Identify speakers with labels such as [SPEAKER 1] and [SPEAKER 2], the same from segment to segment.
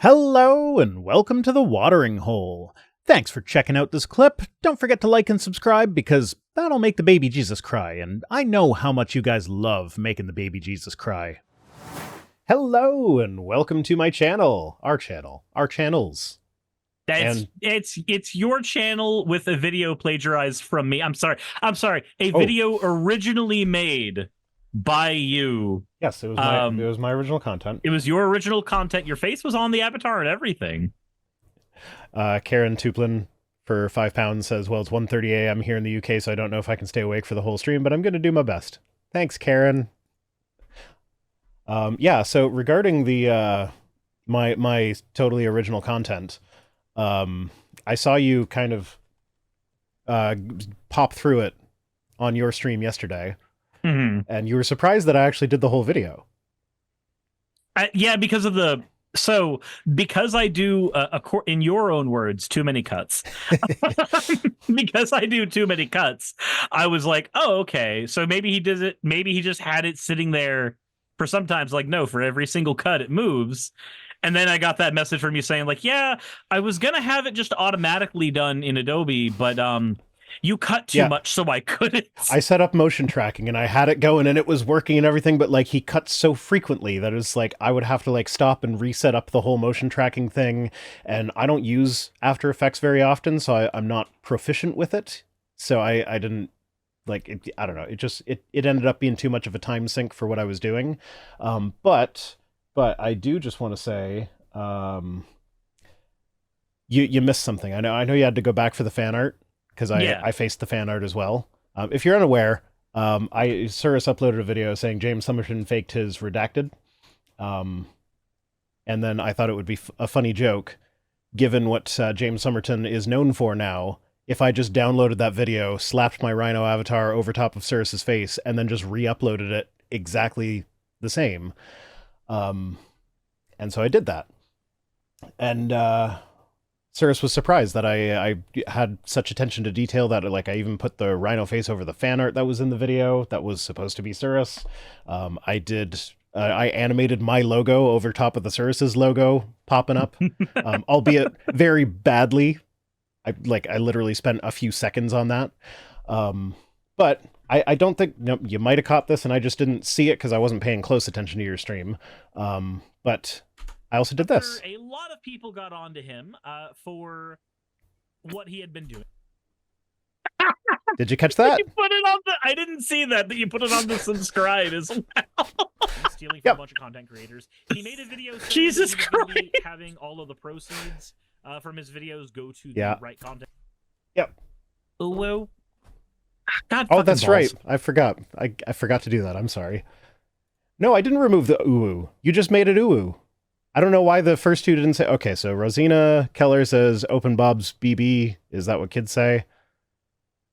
[SPEAKER 1] Hello and welcome to the Watering Hole. Thanks for checking out this clip. Don't forget to like and subscribe because that'll make the baby Jesus cry, and I know how much you guys love making the baby Jesus cry. Hello and welcome to my channel. Our channels.
[SPEAKER 2] It's your channel with a video plagiarized from me. I'm sorry. A video originally made by you.
[SPEAKER 1] Yes, it was my original content.
[SPEAKER 2] It was your original content. Your face was on the avatar and everything.
[SPEAKER 1] Karen Tuplin for £5 says, well, it's 1:30 a.m. here in the UK, so I don't know if I can stay awake for the whole stream, but I'm going to do my best. Thanks, Karen. Yeah, so regarding the my totally original content, I saw you kind of pop through it on your stream yesterday, and you were surprised that I actually did the whole video.
[SPEAKER 2] Yeah, because I do, in your own words, too many cuts. Because I do too many cuts, I was like, oh, okay. So maybe he does it. Maybe he just had it sitting there for sometimes, like, no, for every single cut, it moves. And then I got that message from you saying, like, yeah, I was going to have it just automatically done in Adobe, but you cut too much, so I couldn't.
[SPEAKER 1] I set up motion tracking and I had it going and it was working and everything, but like he cuts so frequently that it's like I would have to like stop and reset up the whole motion tracking thing. And I don't use After Effects very often, so I'm not proficient with it. So I didn't like it. I don't know. It ended up being too much of a time sink for what I was doing. But I do just want to say, you missed something. I know you had to go back for the fan art, because I faced the fan art as well. If you're unaware, Cirrus uploaded a video saying James Somerton faked his redacted. And then I thought it would be a funny joke, given what James Somerton is known for now, if I just downloaded that video, slapped my Rhino avatar over top of Cirrus's face, and then just re-uploaded it exactly the same. And so I did that. And Cirrus was surprised that I had such attention to detail that like I even put the Rhino face over the fan art that was in the video that was supposed to be Cirrus. I animated my logo over top of the Cirrus's logo popping up, albeit very badly. I literally spent a few seconds on that. But I don't think, you might have caught this and I just didn't see it because I wasn't paying close attention to your stream. But I also did this.
[SPEAKER 2] A lot of people got onto him for what he had been doing.
[SPEAKER 1] Did you catch that?
[SPEAKER 2] You put it on I didn't see that you put it on the subscribe as well. Stealing from a bunch of content creators. He made a video saying Jesus Christ, having all of the proceeds from his videos go to the right content.
[SPEAKER 1] Yep.
[SPEAKER 2] Ooh. God,
[SPEAKER 1] oh, that's
[SPEAKER 2] balls.
[SPEAKER 1] right. I forgot. I forgot to do that. I'm sorry. No, I didn't remove the ooh. You just made it ooh. I don't know why the first two didn't say. Okay, so Rosina Keller says open Bob's BB. Is that what kids say?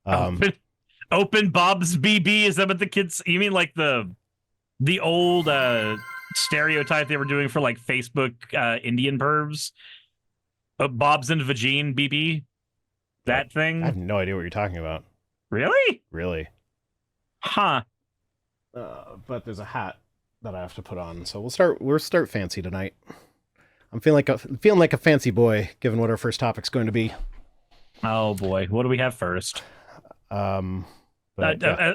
[SPEAKER 2] Open Bob's BB. Is that what the kids? You mean like the old stereotype they were doing for like Facebook Indian pervs? Bob's and Vagine BB. That thing.
[SPEAKER 1] I have no idea what you're talking about.
[SPEAKER 2] Really?
[SPEAKER 1] Really?
[SPEAKER 2] Huh.
[SPEAKER 1] But there's a hat that I have to put on, so we'll start fancy tonight. I'm feeling like a fancy boy, given what our first topic's going to be.
[SPEAKER 2] Oh boy, what do we have first?
[SPEAKER 1] But,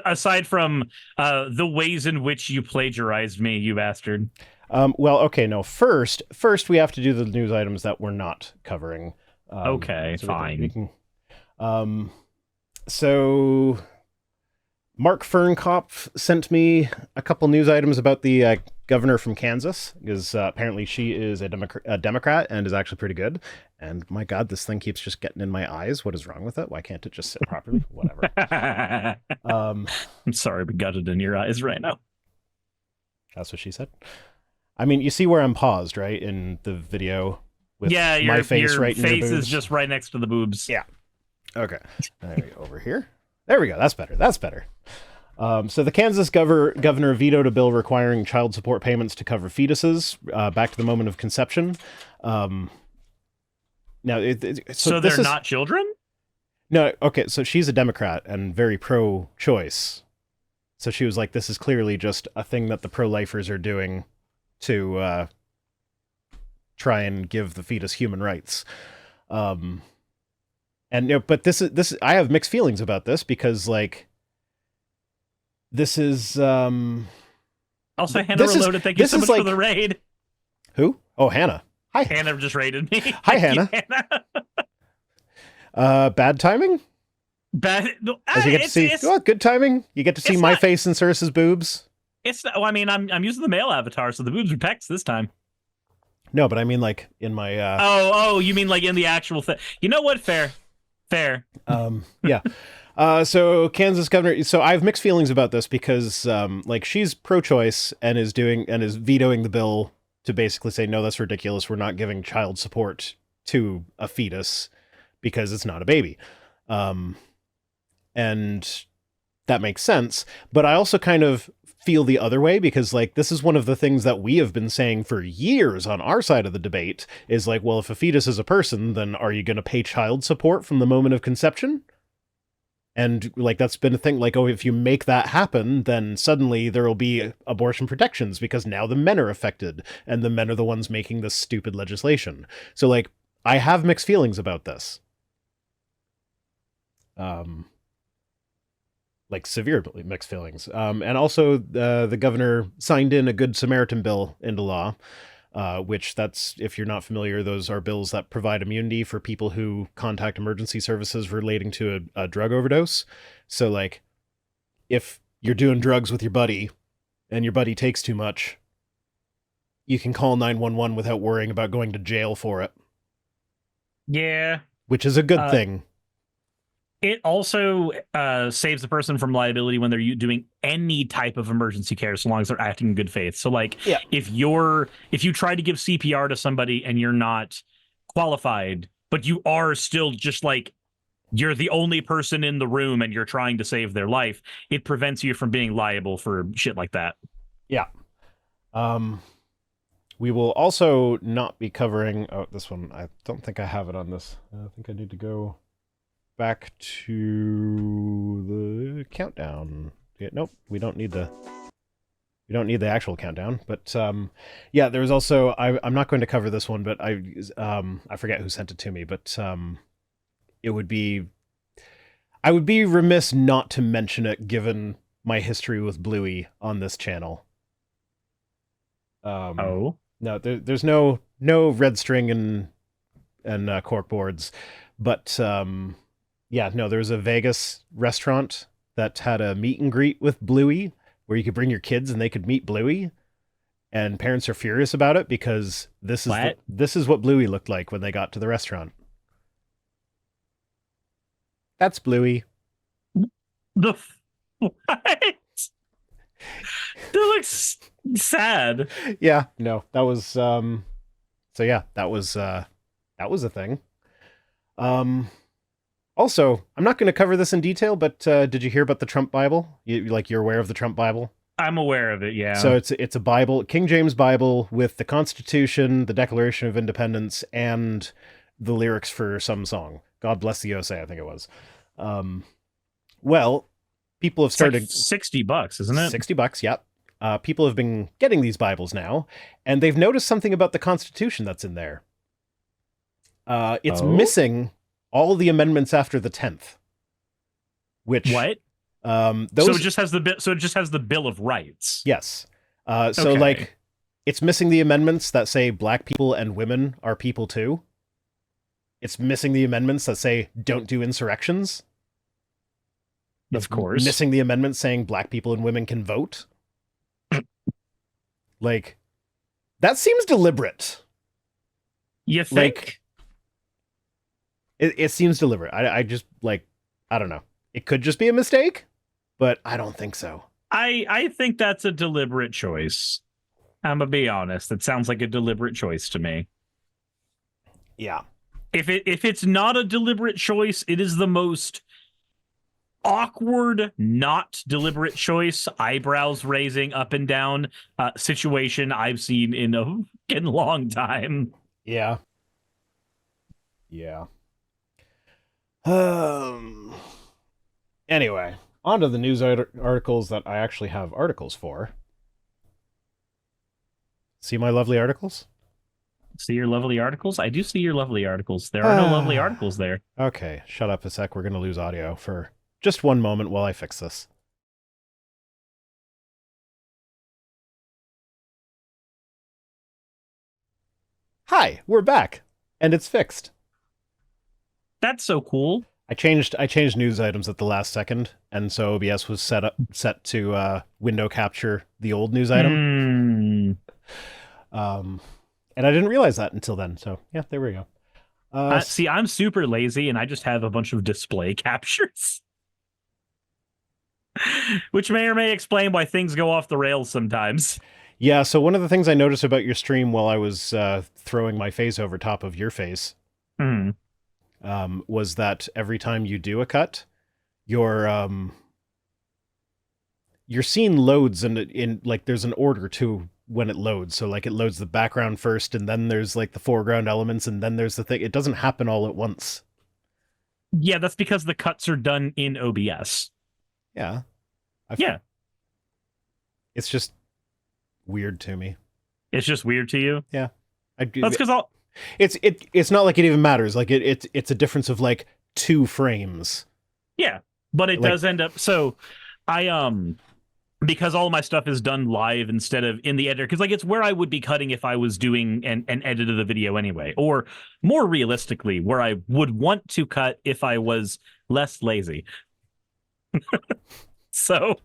[SPEAKER 2] aside from the ways in which you plagiarized me, you bastard.
[SPEAKER 1] Well, okay, no. First we have to do the news items that we're not covering.
[SPEAKER 2] Okay, so fine.
[SPEAKER 1] So Mark Fernkopf sent me a couple news items about the governor from Kansas, because apparently she is a Democrat and is actually pretty good. And my God, this thing keeps just getting in my eyes. What is wrong with it? Why can't it just sit properly? Whatever.
[SPEAKER 2] I'm sorry, but got it in your eyes right now.
[SPEAKER 1] That's what she said. I mean, you see where I'm paused, right, in the video with my face right in your boobs?
[SPEAKER 2] Your face is just right next to the boobs.
[SPEAKER 1] Yeah. Okay. There we go. Over here. There we go. That's better. That's better. So the Kansas governor vetoed a bill requiring child support payments to cover fetuses back to the moment of conception. Now,
[SPEAKER 2] so they're not children?
[SPEAKER 1] No. Okay. So she's a Democrat and very pro-choice. So she was like, "This is clearly just a thing that the pro-lifers are doing to try and give the fetus human rights. And you know, but this I have mixed feelings about this because like this is
[SPEAKER 2] Also, Hannah Reloaded, thank you so much for the raid.
[SPEAKER 1] Who? Oh, Hannah. Hi.
[SPEAKER 2] Hannah just raided me.
[SPEAKER 1] Hi, Hannah. Bad timing?
[SPEAKER 2] Bad.
[SPEAKER 1] As you get to see, good timing. You get to see my face and Cirrus's boobs.
[SPEAKER 2] It's not, well, I mean, I'm using the male avatar, so the boobs are pecs this time.
[SPEAKER 1] No, but I mean like in my
[SPEAKER 2] Oh, you mean like in the actual thing. You know what? Fair.
[SPEAKER 1] Yeah. So Kansas governor, so I have mixed feelings about this because like she's pro-choice and is vetoing the bill to basically say, no, that's ridiculous. We're not giving child support to a fetus because it's not a baby. And that makes sense. But I also kind of feel the other way because like this is one of the things that we have been saying for years on our side of the debate is like, well, if a fetus is a person, then are you going to pay child support from the moment of conception? And like that's been a thing, like, oh, if you make that happen, then suddenly there will be abortion protections because now the men are affected and the men are the ones making this stupid legislation. So like I have mixed feelings about this. Like severely mixed feelings. And also the governor signed in a Good Samaritan bill into law, which that's, if you're not familiar, those are bills that provide immunity for people who contact emergency services relating to a drug overdose. So like if you're doing drugs with your buddy and your buddy takes too much, you can call 911 without worrying about going to jail for it.
[SPEAKER 2] Yeah.
[SPEAKER 1] Which is a good thing.
[SPEAKER 2] It also saves the person from liability when they're doing any type of emergency care, so long as they're acting in good faith. So, like, if you try to give CPR to somebody and you're not qualified, but you are still just like you're the only person in the room and you're trying to save their life, it prevents you from being liable for shit like that.
[SPEAKER 1] Yeah. We will also not be covering. Oh, this one. I don't think I have it on this. I think I need to go back to the countdown. Yeah, nope, we don't need the actual countdown. But yeah, there's also I'm not going to cover this one, but I forget who sent it to me, but I would be remiss not to mention it given my history with Bluey on this channel. No, there's no red string and cork boards, but yeah, no, there was a Vegas restaurant that had a meet and greet with Bluey where you could bring your kids and they could meet Bluey. And parents are furious about it because this is what Bluey looked like when they got to the restaurant. That's Bluey.
[SPEAKER 2] The what? That looks sad.
[SPEAKER 1] Yeah, no, that was so yeah, that was a thing. Also, I'm not going to cover this in detail, but did you hear about the Trump Bible? You're aware of the Trump Bible?
[SPEAKER 2] I'm aware of it, yeah.
[SPEAKER 1] So it's a Bible, King James Bible, with the Constitution, the Declaration of Independence, and the lyrics for some song. God Bless the USA, I think it was. Well, people have started...
[SPEAKER 2] It's like $60, isn't it?
[SPEAKER 1] $60, yep. People have been getting these Bibles now, and they've noticed something about the Constitution that's in there. It's missing all the amendments after the 10th. Which
[SPEAKER 2] what? So it just has the Bill of Rights.
[SPEAKER 1] Yes. So like it's missing the amendments that say black people and women are people too. It's missing the amendments that say don't do insurrections.
[SPEAKER 2] Of course.
[SPEAKER 1] Missing the amendments saying black people and women can vote. Like that seems deliberate.
[SPEAKER 2] You think?
[SPEAKER 1] Like, it seems deliberate. I just, like, I don't know. It could just be a mistake, but I don't think so.
[SPEAKER 2] I think that's a deliberate choice. I'm gonna be honest. It sounds like a deliberate choice to me.
[SPEAKER 1] Yeah.
[SPEAKER 2] If it's not a deliberate choice, it is the most awkward, not deliberate choice, eyebrows raising up and down situation I've seen in a fucking long time.
[SPEAKER 1] Yeah. Yeah. Anyway, on to the news articles that I actually have articles for. See my lovely articles?
[SPEAKER 2] See your lovely articles? I do see your lovely articles. There are no lovely articles there.
[SPEAKER 1] Okay, shut up a sec. We're going to lose audio for just one moment while I fix this. Hi, we're back, and it's fixed.
[SPEAKER 2] That's so cool.
[SPEAKER 1] I changed news items at the last second, and so OBS was set to window capture the old news item. And I didn't realize that until then. So yeah, there we go.
[SPEAKER 2] See, I'm super lazy, and I just have a bunch of display captures, which may or may explain why things go off the rails sometimes.
[SPEAKER 1] Yeah, so one of the things I noticed about your stream while I was throwing my face over top of your face was that every time you do a cut, your scene loads in like there's an order to when it loads. So like it loads the background first, and then there's like the foreground elements, and then there's the thing. It doesn't happen all at once.
[SPEAKER 2] Yeah, that's because the cuts are done in OBS.
[SPEAKER 1] Yeah.
[SPEAKER 2] Yeah.
[SPEAKER 1] It's just weird to me.
[SPEAKER 2] It's just weird to you?
[SPEAKER 1] Yeah.
[SPEAKER 2] That's because
[SPEAKER 1] it's not like it even matters. Like it's a difference of like 2 frames.
[SPEAKER 2] Yeah, but it does end up. So I because all my stuff is done live instead of in the editor, because like it's where I would be cutting if I was doing an edit of the video anyway, or more realistically, where I would want to cut if I was less lazy. So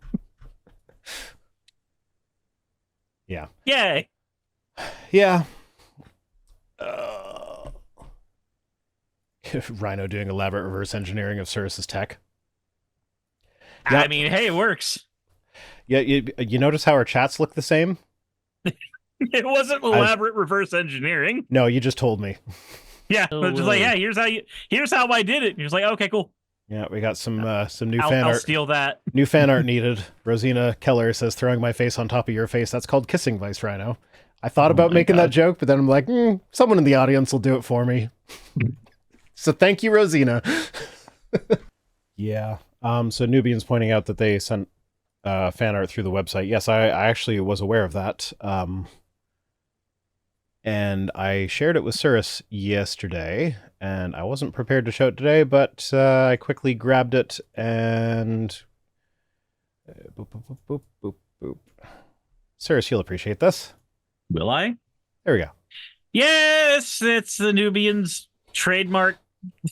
[SPEAKER 1] yeah.
[SPEAKER 2] Yay.
[SPEAKER 1] Yeah. Rhino doing elaborate reverse engineering of Cirrus's tech.
[SPEAKER 2] Yeah. I mean, hey, it works.
[SPEAKER 1] Yeah, you notice how our chats look the same?
[SPEAKER 2] It wasn't elaborate reverse engineering.
[SPEAKER 1] No, you just told me.
[SPEAKER 2] Yeah, just like, yeah, here's how I did it. And you're just like, okay, cool.
[SPEAKER 1] Yeah, we got some new fan art.
[SPEAKER 2] I'll steal that.
[SPEAKER 1] New fan art needed. Rosina Keller says, throwing my face on top of your face. That's called kissing, Vice Rhino. I thought about making that joke, but then I'm like, someone in the audience will do it for me. So thank you, Rosina. Yeah. So Nubian's pointing out that they sent fan art through the website. Yes, I actually was aware of that. And I shared it with Cirrus yesterday, and I wasn't prepared to show it today, but I quickly grabbed it and boop, boop, boop, boop, boop, boop. Cirrus, you'll appreciate this.
[SPEAKER 2] Will I?
[SPEAKER 1] There we go.
[SPEAKER 2] Yes, it's the Nubian's trademark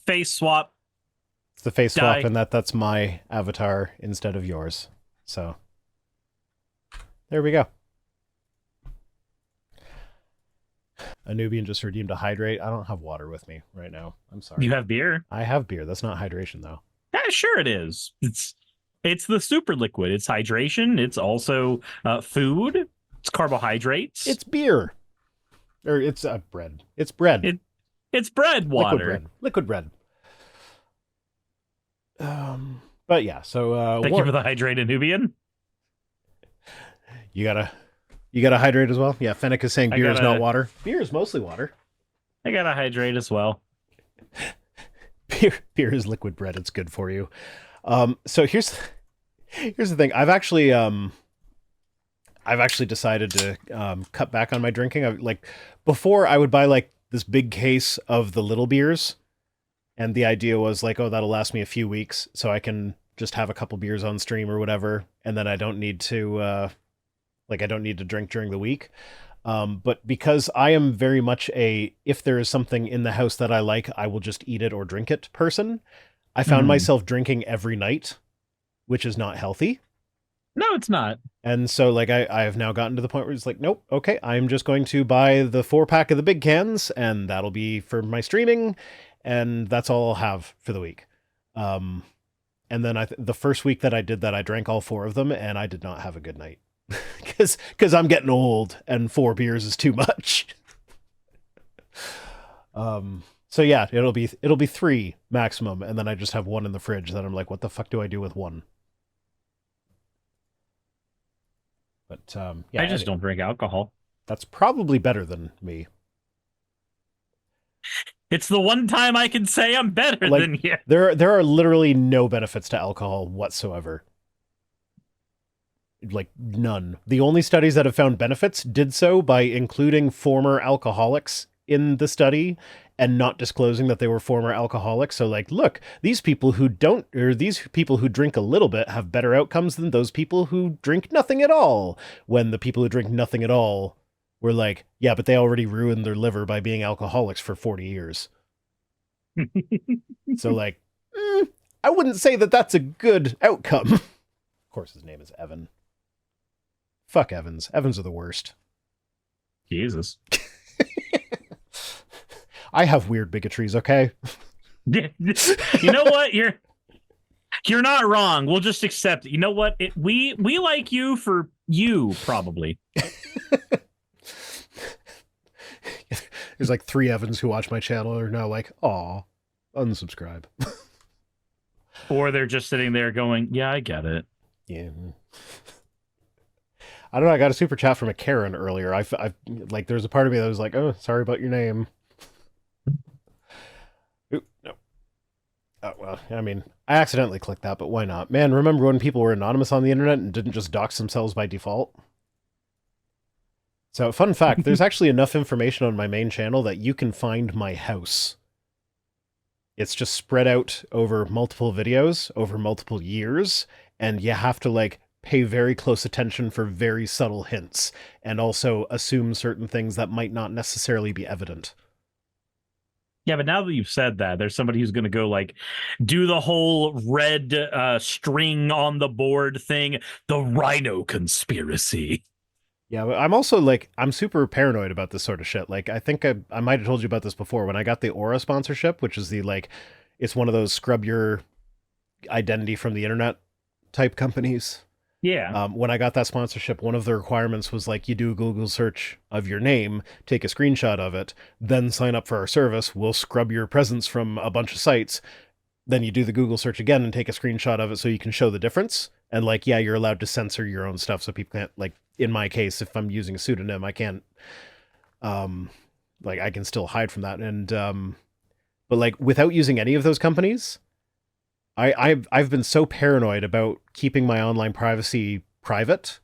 [SPEAKER 2] face swap.
[SPEAKER 1] It's the face swap, and that's my avatar instead of yours. So there we go. A Nubian just redeemed a hydrate. I don't have water with me right now. I'm sorry.
[SPEAKER 2] You have beer?
[SPEAKER 1] I have beer. That's not hydration, though.
[SPEAKER 2] Yeah, sure it is. It's the super liquid. It's hydration. It's also food. It's carbohydrates.
[SPEAKER 1] It's beer. Or it's bread. It's bread.
[SPEAKER 2] It's bread water.
[SPEAKER 1] Liquid bread. But yeah, so
[SPEAKER 2] thank you for the hydrated Nubian.
[SPEAKER 1] You gotta hydrate as well. Yeah, Fennec is saying beer is not water. Beer is mostly water.
[SPEAKER 2] I gotta hydrate as well.
[SPEAKER 1] Beer is liquid bread. It's good for you. So here's the thing. I've actually decided to cut back on my drinking. Like before, I would buy like this big case of the little beers, and the idea was like, oh, that'll last me a few weeks, so I can just have a couple beers on stream or whatever, and then I don't need to drink during the week. But because I am very much if there is something in the house that I like, I will just eat it or drink it person, I found myself drinking every night, which is not healthy.
[SPEAKER 2] No, it's not. And
[SPEAKER 1] so like I have now gotten to the point where it's like, nope, okay, I'm just going to buy the 4-pack of the big cans, and that'll be for my streaming, and that's all I'll have for the week. And then the first week that I did that, I drank all 4 of them, and I did not have a good night. Because I'm getting old, and 4 beers is too much. So yeah, it'll be 3 maximum, and then I just have 1 in the fridge. Then I'm like, what the fuck do I do with 1? But yeah,
[SPEAKER 2] I just don't drink alcohol.
[SPEAKER 1] That's probably better than me.
[SPEAKER 2] It's the one time I can say I'm better than you.
[SPEAKER 1] There are literally no benefits to alcohol whatsoever. Like none. The only studies that have found benefits did so by including former alcoholics in the study and not disclosing that they were former alcoholics. So like, look, these people who drink a little bit have better outcomes than those people who drink nothing at all. When the people who drink nothing at all were like, yeah, but they already ruined their liver by being alcoholics for 40 years. So like, I wouldn't say that that's a good outcome. Of course, his name is Evan. Fuck Evans. Evans are the worst.
[SPEAKER 2] Jesus.
[SPEAKER 1] I have weird bigotries, okay?
[SPEAKER 2] You know what? You're not wrong. We'll just accept it. You know what? We like you for you, probably.
[SPEAKER 1] There's like 3 Evans who watch my channel are now like, aw, unsubscribe.
[SPEAKER 2] Or they're just sitting there going, yeah, I get it.
[SPEAKER 1] Yeah. I don't know. I got a super chat from a Karen earlier. I like, there's a part of me that was like, oh, sorry about your name. Ooh, no. Oh, well, I mean, I accidentally clicked that, but why not? Man, remember when people were anonymous on the internet and didn't just dox themselves by default? So, fun fact, there's actually enough information on my main channel that you can find my house. It's just spread out over multiple videos, over multiple years, and you have to, like, pay very close attention for very subtle hints, and also assume certain things that might not necessarily be evident.
[SPEAKER 2] Yeah, but now that you've said that, there's somebody who's going to go, like, do the whole red string on the board thing, the Rhino conspiracy.
[SPEAKER 1] Yeah, but I'm also, like, I'm super paranoid about this sort of shit. Like, I think I might have told you about this before. When I got the Aura sponsorship, which is the, like, it's one of those scrub your identity from the internet type companies.
[SPEAKER 2] Yeah.
[SPEAKER 1] When I got that sponsorship, one of the requirements was, like, you do a Google search of your name, take a screenshot of it, then sign up for our service. We'll scrub your presence from a bunch of sites. Then you do the Google search again and take a screenshot of it so you can show the difference. And, like, yeah, you're allowed to censor your own stuff so people can't, like, in my case, if I'm using a pseudonym, I can't, like, I can still hide from that. And, but, like, without using any of those companies, I've been so paranoid about keeping my online privacy private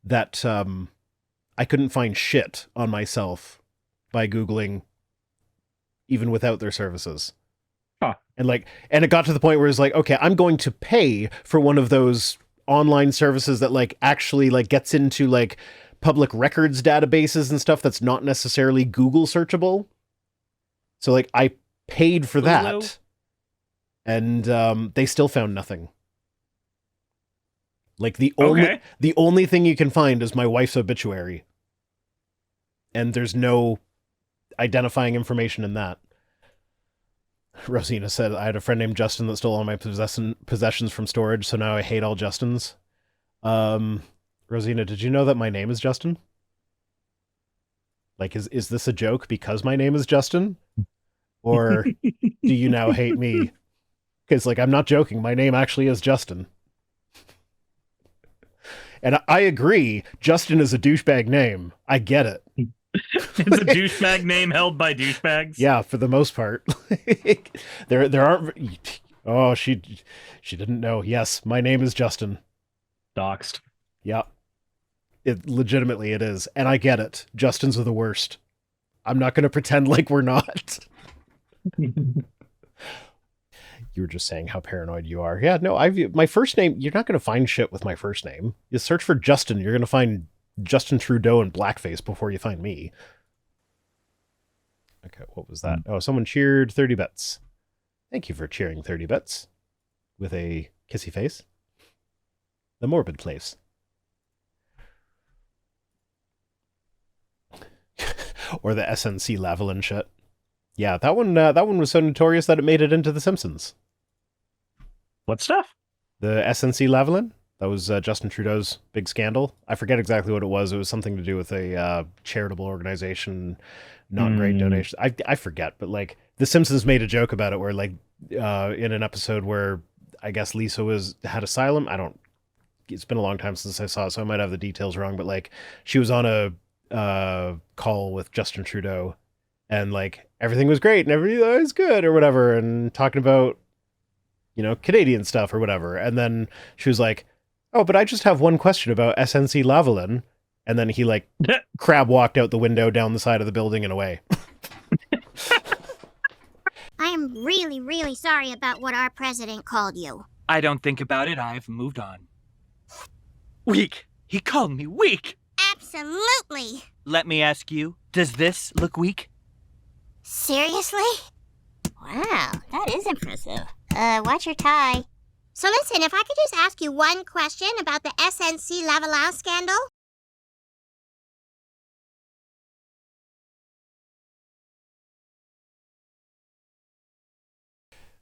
[SPEAKER 1] that, I couldn't find shit on myself by Googling even without their services.
[SPEAKER 2] Huh.
[SPEAKER 1] And it got to the point where it's like, okay, I'm going to pay for one of those online services that, like, actually, like, gets into, like, public records databases and stuff that's not necessarily Google searchable. So, like, I paid for that, and they still found nothing. Like, the only thing you can find is my wife's obituary, and there's no identifying information in that. Rosina said, I had a friend named Justin that stole all my possessions from storage, so now I hate all Justins. Rosina, did you know that my name is Justin? Like, is this a joke because my name is Justin? Or do you now hate me? Because, like, I'm not joking. My name actually is Justin. And I agree, Justin is a douchebag name. I get it.
[SPEAKER 2] It's a douchebag name held by douchebags.
[SPEAKER 1] Yeah, for the most part. there aren't. Oh, she didn't know. Yes, my name is Justin.
[SPEAKER 2] Doxed.
[SPEAKER 1] Yeah, it legitimately it is, and I get it. Justins are the worst. I'm not going to pretend like we're not. You were just saying how paranoid you are. Yeah, no, my first name. You're not going to find shit with my first name. You search for Justin, you're going to find Justin Trudeau in blackface before you find me. Okay, what was that? Oh, someone cheered 30 bits. Thank you for cheering 30 bits. With a kissy face. The morbid place. Or the SNC Lavalin shit. Yeah, that one was so notorious that it made it into The Simpsons.
[SPEAKER 2] What stuff?
[SPEAKER 1] The SNC Lavalin? That was Justin Trudeau's big scandal. I forget exactly what it was. It was something to do with a charitable organization, not great donations. I forget, but, like, The Simpsons made a joke about it where, like, in an episode where I guess Lisa had asylum. It's been a long time since I saw it, so I might have the details wrong, but, like, she was on a call with Justin Trudeau, and, like, everything was great and everything was good or whatever, and talking about, you know, Canadian stuff or whatever. And then she was like, oh, but I just have one question about SNC Lavalin. And then he, like, crab walked out the window down the side of the building and away.
[SPEAKER 3] really, really sorry about what our president called you.
[SPEAKER 4] I don't think about it. I've moved on. Weak. He called me weak.
[SPEAKER 3] Absolutely.
[SPEAKER 4] Let me ask you, does this look weak?
[SPEAKER 3] Seriously? Wow, that is impressive. Watch your tie. So listen, if I could just ask you one question about the SNC Lavalin scandal?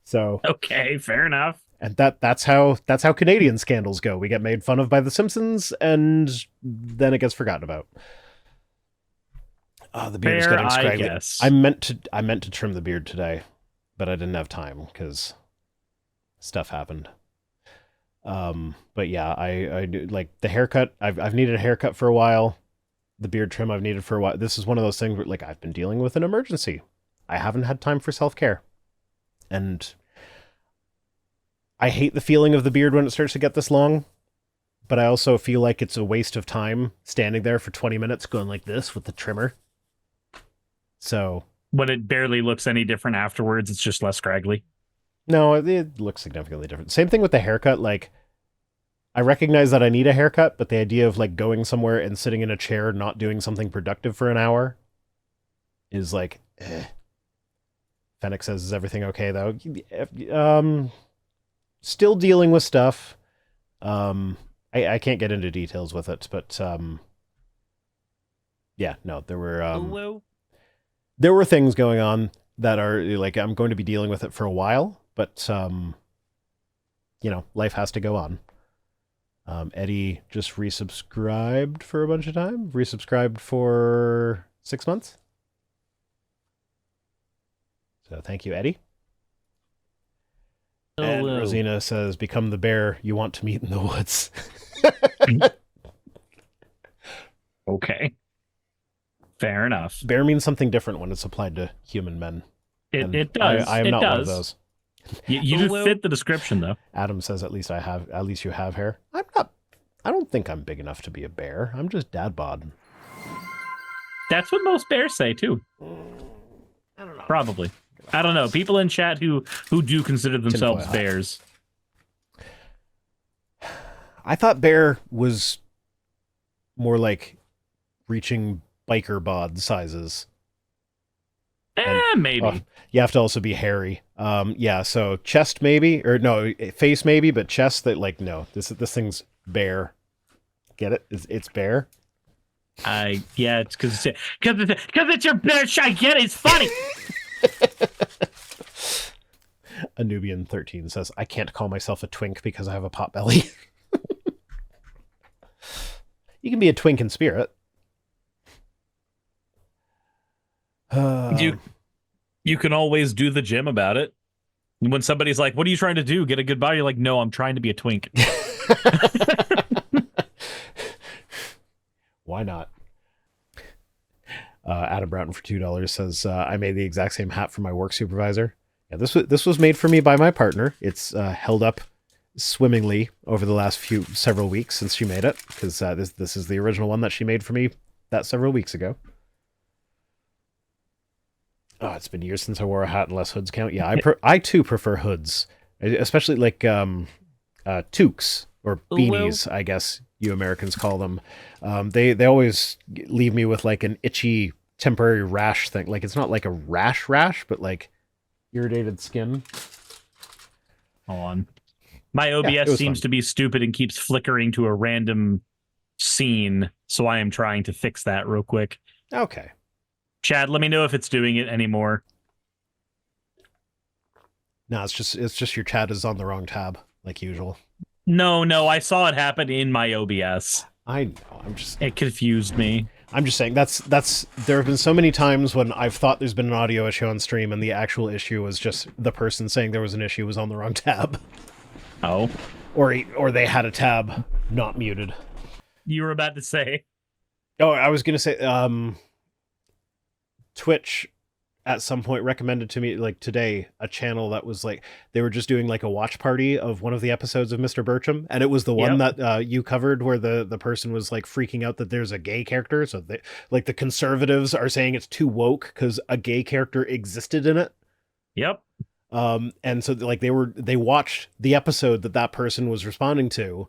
[SPEAKER 1] So
[SPEAKER 2] okay, fair enough.
[SPEAKER 1] And that's how Canadian scandals go. We get made fun of by The Simpsons, and then it gets forgotten about. The beard is getting scraggly. I meant to trim the beard today, but I didn't have time because stuff happened. But yeah, I do like the haircut. I've needed a haircut for a while. The beard trim I've needed for a while. This is one of those things where like I've been dealing with an emergency. I haven't had time for self-care, and I hate the feeling of the beard when it starts to get this long, but I also feel like it's a waste of time standing there for 20 minutes going like this with the trimmer. So
[SPEAKER 2] when it barely looks any different afterwards, it's just less scraggly.
[SPEAKER 1] No, it looks significantly different. Same thing with the haircut. Like, I recognize that I need a haircut, but the idea of like going somewhere and sitting in a chair, not doing something productive for an hour is like, eh. Fennec says, is everything okay though? Still dealing with stuff. I can't get into details with it, but yeah, no, there were things going on that are like I'm going to be dealing with it for a while, but you know, life has to go on. Eddie just resubscribed for a bunch of time. Resubscribed for 6 months. So thank you, Eddie. And Rosina says, become the bear you want to meet in the woods.
[SPEAKER 2] Okay. Fair enough.
[SPEAKER 1] Bear means something different when it's applied to human men.
[SPEAKER 2] It does.
[SPEAKER 1] I am not one of those.
[SPEAKER 2] You fit the description, though.
[SPEAKER 1] Adam says, at least you have hair. I'm not. I don't think I'm big enough to be a bear. I'm just dad bod.
[SPEAKER 2] That's what most bears say, too.
[SPEAKER 1] I don't know.
[SPEAKER 2] Probably. I don't know. People in chat who do consider themselves bears.
[SPEAKER 1] I thought bear was more like reaching biker bod sizes.
[SPEAKER 2] Maybe.
[SPEAKER 1] You have to also be hairy. Yeah, so chest maybe, or no, face maybe, but chest that like no. This thing's bear. Get it? It's bear.
[SPEAKER 2] Yeah, it's because it's your bear. I get it. It's funny.
[SPEAKER 1] Anubian 13 says, I can't call myself a twink because I have a pot belly. You can be a twink in spirit.
[SPEAKER 2] You can always do the gym about it. When somebody's like, what are you trying to do? Get a good body? You're like, no, I'm trying to be a twink.
[SPEAKER 1] Why not? Adam Broughton for $2 says, I made the exact same hat for my work supervisor. Yeah, this was made for me by my partner. It's held up swimmingly over the last several weeks since she made it, because this is the original one that she made for me that several weeks ago. Oh, it's been years since I wore a hat unless hoods count. Yeah, I too prefer hoods, especially like toques or beanies, I guess you Americans call them. They always leave me with like an itchy temporary rash thing. Like it's not like a rash, but like irritated skin.
[SPEAKER 2] Hold on. My OBS seems to be stupid and keeps flickering to a random scene, so I am trying to fix that real quick.
[SPEAKER 1] Okay.
[SPEAKER 2] Chad, let me know if it's doing it anymore.
[SPEAKER 1] No, it's just your chat is on the wrong tab, like usual.
[SPEAKER 2] No, I saw it happen in my OBS.
[SPEAKER 1] I know.
[SPEAKER 2] It confused me.
[SPEAKER 1] I'm just saying that's there have been so many times when I've thought there's been an audio issue on stream and the actual issue was just the person saying there was an issue was on the wrong tab.
[SPEAKER 2] Oh.
[SPEAKER 1] Or they had a tab not muted.
[SPEAKER 2] You were about to say.
[SPEAKER 1] Oh, I was gonna say Twitch at some point recommended to me, like today, a channel that was like, they were just doing like a watch party of one of the episodes of Mr. Bertram, and it was the one that you covered where the person was like freaking out that there's a gay character, so they, like the conservatives are saying it's too woke because a gay character existed in it.
[SPEAKER 2] Yep.
[SPEAKER 1] And so like they watched the episode that person was responding to,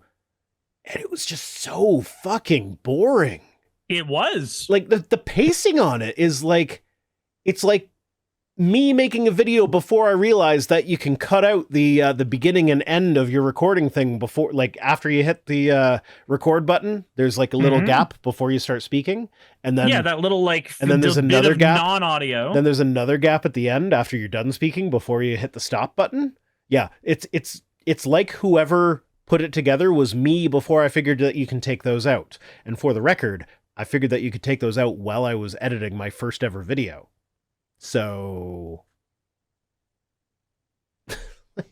[SPEAKER 1] and it was just so fucking boring.
[SPEAKER 2] It was
[SPEAKER 1] like the pacing on it is like, it's like me making a video before I realized that you can cut out the beginning and end of your recording thing before, like after you hit the record button, there's like a little gap before you start speaking. And then
[SPEAKER 2] that little like,
[SPEAKER 1] and then there's another gap,
[SPEAKER 2] non-audio.
[SPEAKER 1] Then there's another gap at the end after you're done speaking before you hit the stop button. Yeah. It's like whoever put it together was me before I figured that you can take those out. And for the record, I figured that you could take those out while I was editing my first ever video. So,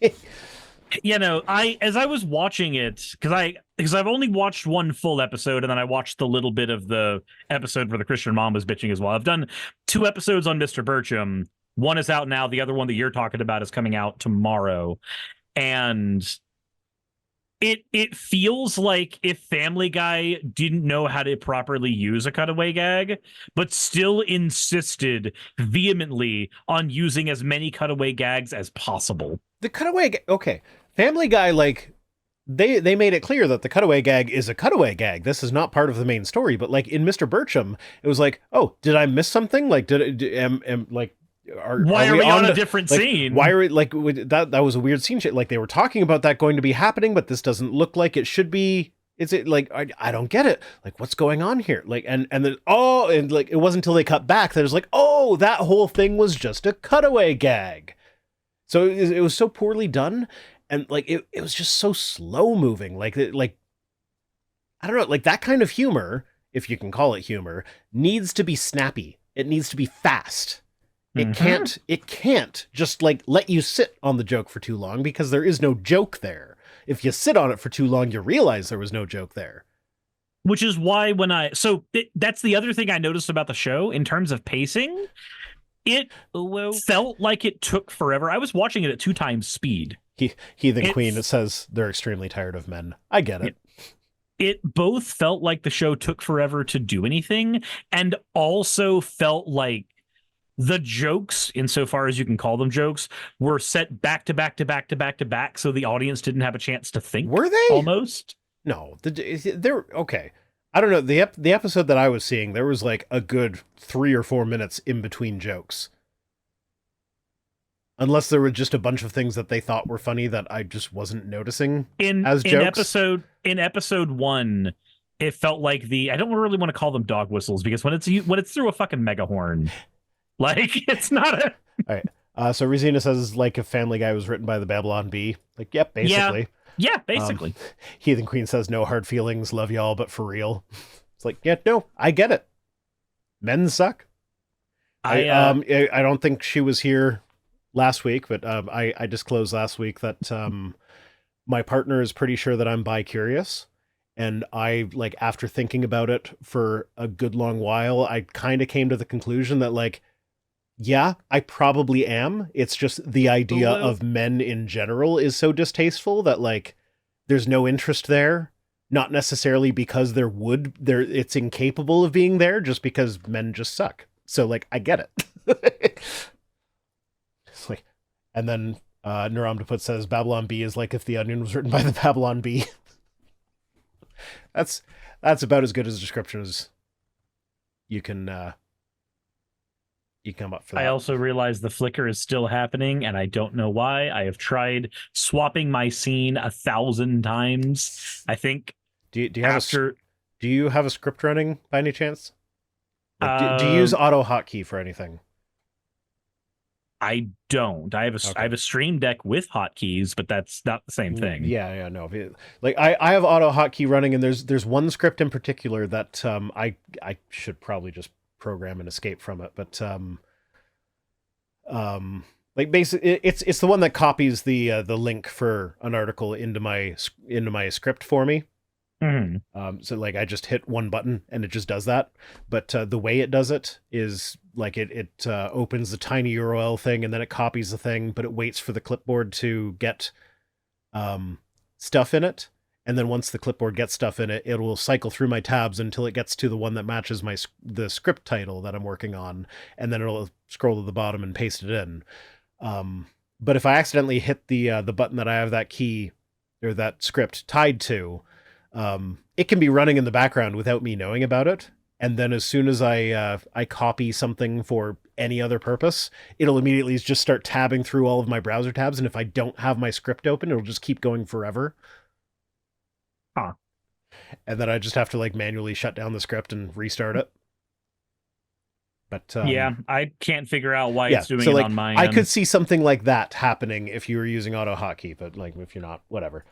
[SPEAKER 2] as I was watching it, because I've only watched one full episode, and then I watched the little bit of the episode where the Christian mom was bitching as well. I've done 2 episodes on Mr. Bircham. One is out now. The other one that you're talking about is coming out tomorrow. And it feels like if Family Guy didn't know how to properly use a cutaway gag, but still insisted vehemently on using as many cutaway gags as possible.
[SPEAKER 1] The cutaway, okay. Family Guy, like, they made it clear that the cutaway gag is a cutaway gag. This is not part of the main story. But like in Mr. Bircham, it was like, oh, did I miss something? Like,
[SPEAKER 2] why are we on a different scene?
[SPEAKER 1] Why are we like that? That was a weird scene. Like they were talking about that going to be happening, but this doesn't look like it should be. Is it like I don't get it? Like what's going on here? Like and then and like it wasn't until they cut back that it was like, oh, that whole thing was just a cutaway gag. So it was so poorly done, and like it was just so slow moving. Like I don't know, like that kind of humor, if you can call it humor, needs to be snappy. It needs to be fast. It can't just like let you sit on the joke for too long, because there is no joke there. If you sit on it for too long, you realize there was no joke there.
[SPEAKER 2] Which is why that's the other thing I noticed about the show in terms of pacing. It felt like it took forever. I was watching it at 2 times speed.
[SPEAKER 1] Heathen Queen, it says they're extremely tired of men. I get it.
[SPEAKER 2] It both felt like the show took forever to do anything, and also felt like the jokes, insofar as you can call them jokes, were set back to back to back to back to back, so the audience didn't have a chance to think.
[SPEAKER 1] Were they?
[SPEAKER 2] Almost?
[SPEAKER 1] No. They're okay. I don't know. The episode that I was seeing, there was like a good 3 or 4 minutes in between jokes. Unless there were just a bunch of things that they thought were funny that I just wasn't noticing as jokes.
[SPEAKER 2] In episode 1, it felt like I don't really want to call them dog whistles, because when it's through a fucking megahorn, like it's not a...
[SPEAKER 1] All right. So Resina says, like, if Family Guy was written by the Babylon Bee. Like, yep, basically.
[SPEAKER 2] Yeah, basically.
[SPEAKER 1] Heathen Queen says, no hard feelings, love y'all, but for real. It's like, yeah, no, I get it. Men suck. I don't think she was here last week, but I disclosed last week that my partner is pretty sure that I'm bi-curious. And I, like, after thinking about it for a good long while, I kind of came to the conclusion that, like, yeah, I probably am. It's just the idea of men in general is so distasteful that, like, there's no interest there. Not necessarily because it's incapable of being there, just because men just suck. So, like, I get it. It's like, and then Naramdaput says Babylon Bee is like if The Onion was written by the Babylon Bee. That's about as good as a description as you can come up for that.
[SPEAKER 2] I also realize the flicker is still happening, and I don't know why. I have tried swapping my scene 1,000 times. I think.
[SPEAKER 1] Do you have a script running by any chance? Like, do you use auto hotkey for anything?
[SPEAKER 2] I don't. I have a Stream Deck with hotkeys, but that's not the same thing.
[SPEAKER 1] Yeah, no. Like I have auto hotkey running, and there's one script in particular that I should probably just program and escape from it, but like basically it's the one that copies the link for an article into my script for me.
[SPEAKER 2] Mm-hmm.
[SPEAKER 1] So like I just hit one button and it just does that, but the way it does it is like it opens the tiny URL thing, and then it copies the thing, but it waits for the clipboard to get stuff in it. And then once the clipboard gets stuff in it, it will cycle through my tabs until it gets to the one that matches the script title that I'm working on. And then it'll scroll to the bottom and paste it in. But if I accidentally hit the button that I have that key or that script tied to, it can be running in the background without me knowing about it. And then as soon as I copy something for any other purpose, it'll immediately just start tabbing through all of my browser tabs. And if I don't have my script open, it'll just keep going forever.
[SPEAKER 2] Huh.
[SPEAKER 1] And then I just have to like manually shut down the script and restart it. But
[SPEAKER 2] yeah, I can't figure out why it's doing it
[SPEAKER 1] like,
[SPEAKER 2] on my
[SPEAKER 1] I
[SPEAKER 2] end.
[SPEAKER 1] could see something like that happening if you were using auto hotkey, but like if you're not, whatever.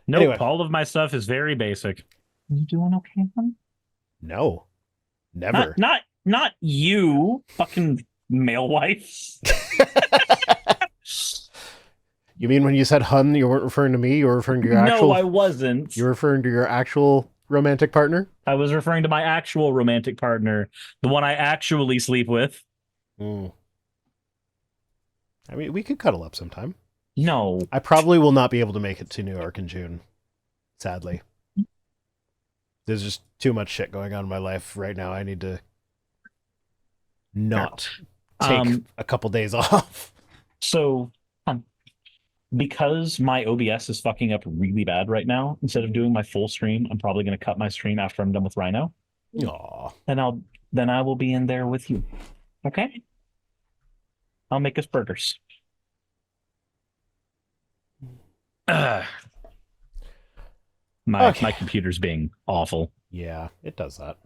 [SPEAKER 2] Nope,
[SPEAKER 1] Anyway.
[SPEAKER 2] all of my stuff is very basic. You doing okay, honey?
[SPEAKER 1] No, never.
[SPEAKER 2] Not you, fucking male wife.
[SPEAKER 1] You mean when you said hun, you weren't referring to me? You were referring to your actual...
[SPEAKER 2] No, I wasn't.
[SPEAKER 1] You're referring to your actual romantic partner?
[SPEAKER 2] I was referring to my actual romantic partner, the one I actually sleep with.
[SPEAKER 1] I mean, we could cuddle up sometime.
[SPEAKER 2] No.
[SPEAKER 1] I probably will not be able to make it to New York in June, sadly. There's just too much shit going on in my life right now. I need to not take a couple days off.
[SPEAKER 2] So, because my OBS is fucking up really bad right now, instead of doing my full stream, I'm probably going to cut my stream after I'm done with Rhino.
[SPEAKER 1] Aww.
[SPEAKER 2] Then I will be in there with you. Okay? I'll make us burgers. My computer's being awful.
[SPEAKER 1] Yeah, it does that.